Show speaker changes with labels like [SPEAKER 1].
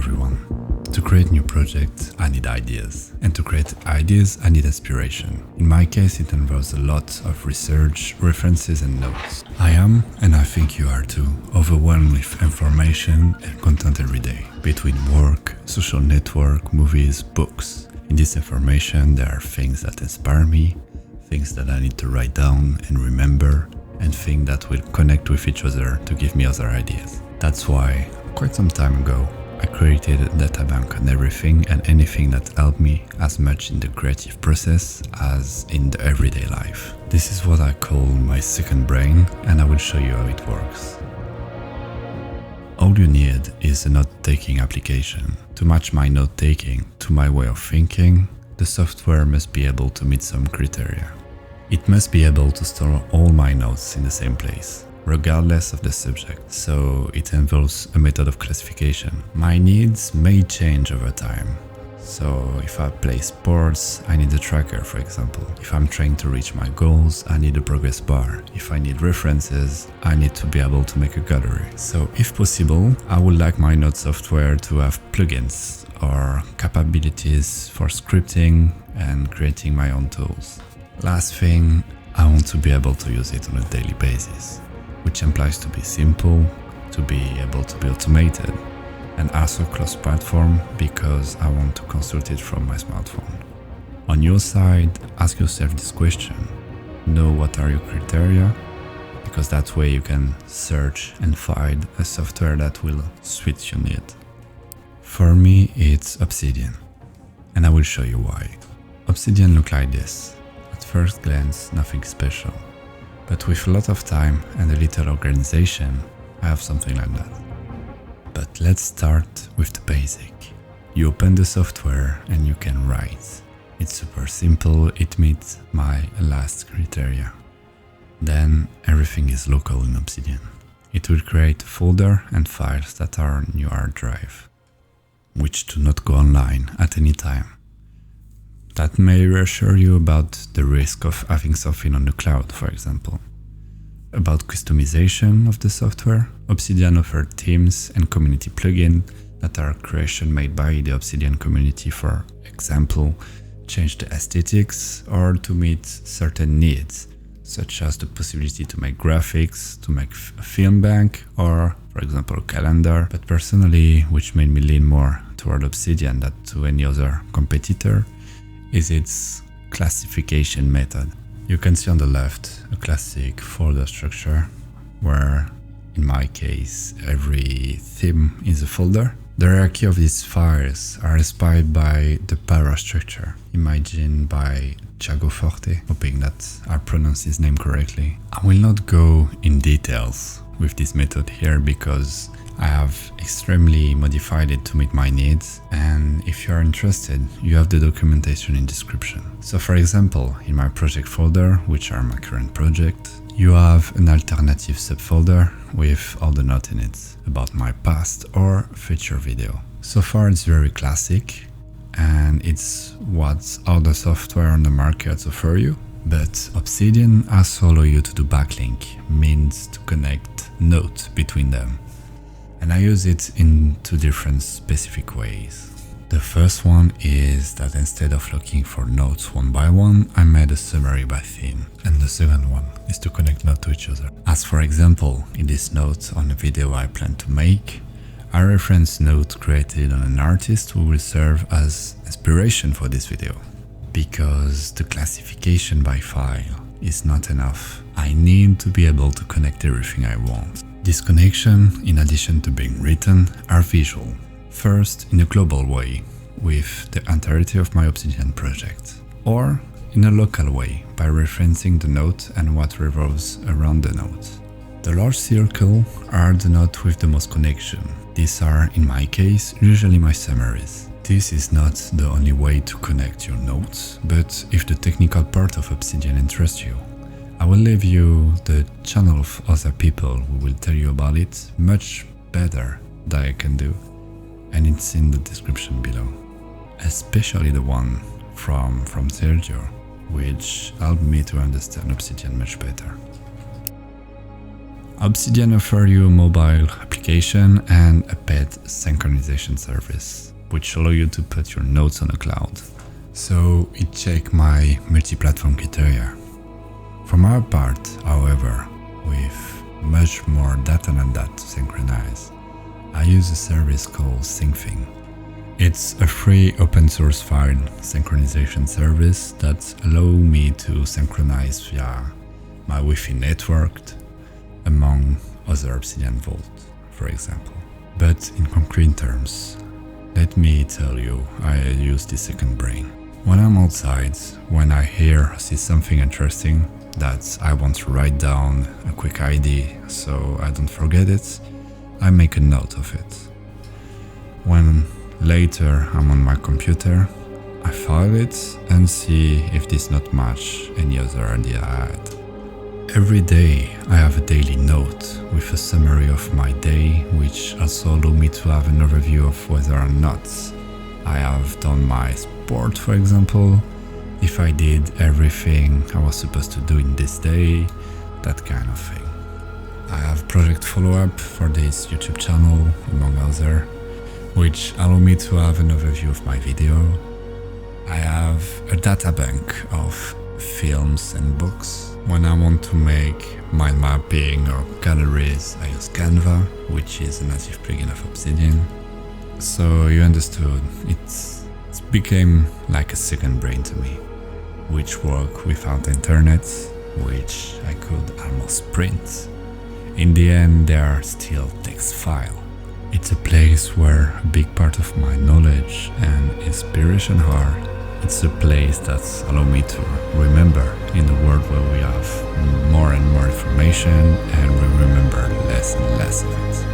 [SPEAKER 1] everyone. To create new projects, I need ideas. And to create ideas, I need inspiration. In my case, it involves a lot of research, references and notes. I am, and I think you are too, overwhelmed with information and content every day. Between work, social network, movies, books. In this information, there are things that inspire me, things that I need to write down and remember, and things that will connect with each other to give me other ideas. That's why, quite some time ago, I created a databank on everything and anything that helped me as much in the creative process as in the everyday life. This is what I call my second brain, and I will show you how it works. All you need is a note-taking application. To match my note-taking to my way of thinking, the software must be able to meet some criteria. It must be able to store all my notes in the same place, regardless of the subject, so it involves a method of classification. My needs may change over time. So if I play sports, I need a tracker, for example. If I'm trying to reach my goals, I need a progress bar. If I need references, I need to be able to make a gallery. So if possible, I would like my note software to have plugins or capabilities for scripting and creating my own tools. Last thing, I want to be able to use it on a daily basis, which implies to be simple, to be able to be automated, and also cross-platform because I want to consult it from my smartphone. On your side, ask yourself this question. Know what are your criteria, because that way you can search and find a software that will suit your need. For me, it's Obsidian, and I will show you why. Obsidian look like this. At first glance, nothing special. But with a lot of time and a little organization, I have something like that. But let's start with the basic. You open the software and you can write. It's super simple, it meets my last criteria. Then everything is local in Obsidian. It will create a folder and files that are on your hard drive, which do not go online at any time. That may reassure you about the risk of having something on the cloud, for example. About customization of the software, Obsidian offers themes and community plugins that are creation made by the Obsidian community, for example, change the aesthetics or to meet certain needs, such as the possibility to make graphics, to make a film bank, or, for example, a calendar. But personally, which made me lean more toward Obsidian than to any other competitor, is its classification method. You can see on the left a classic folder structure where, in my case, every theme is a folder. The hierarchy of these files are inspired by the para structure, imagined by Thiago Forte, hoping that I pronounce his name correctly. I will not go in details with this method here because I have extremely modified it to meet my needs, and if you are interested, you have the documentation in description. So for example, in my project folder, which are my current project, you have an alternative subfolder with all the notes in it about my past or future video. So far it's very classic, and it's what other software on the market offer you. But Obsidian also allows you to do backlink, means to connect notes between them. And I use it in two different specific ways. The first one is that instead of looking for notes one by one, I made a summary by theme. And the second one is to connect notes to each other. As for example, in this note on a video I plan to make, I reference notes created on an artist who will serve as inspiration for this video. Because the classification by file is not enough. I need to be able to connect everything I want. This connection, in addition to being written, are visual. First, in a global way, with the entirety of my Obsidian project. Or in a local way, by referencing the note and what revolves around the note. The large circle are the notes with the most connection. These are, in my case, usually my summaries. This is not the only way to connect your notes, but if the technical part of Obsidian interests you, I will leave you the channel of other people who will tell you about it much better than I can do, and it's in the description below. Especially the one from Sergio, which helped me to understand Obsidian much better. Obsidian offers you a mobile application and a paid synchronization service, which allow you to put your notes on the cloud. So it checks my multi-platform criteria. For my part, however, with much more data than that to synchronize, I use a service called Tiffen. It's a free open source file synchronization service that allows me to synchronize via my Wi-Fi network, among other Obsidian Vault, for example. But in concrete terms, let me tell you, I use the second brain. When I'm outside, when I hear or see something interesting that I want to write down a quick ID so I don't forget it, I make a note of it. When later I'm on my computer, I file it and see if this not match any other idea I had. Every day I have a daily note with a summary of my day, which also allow me to have an overview of whether or not I have done my sport, for example, if I did everything I was supposed to do in this day, that kind of thing. I have project follow-up for this YouTube channel, among other, which allow me to have an overview of my video. I have a data bank of films and books. When I want to make mind mapping or galleries, I use Canva, which is a native plugin of Obsidian. So you understood, it became like a second brain to me, which work without internet, which I could almost print. In the end, they are still text file. It's a place where a big part of my knowledge and inspiration are. It's a place that allows me to remember in a world where we have more and more information and we remember less and less of it.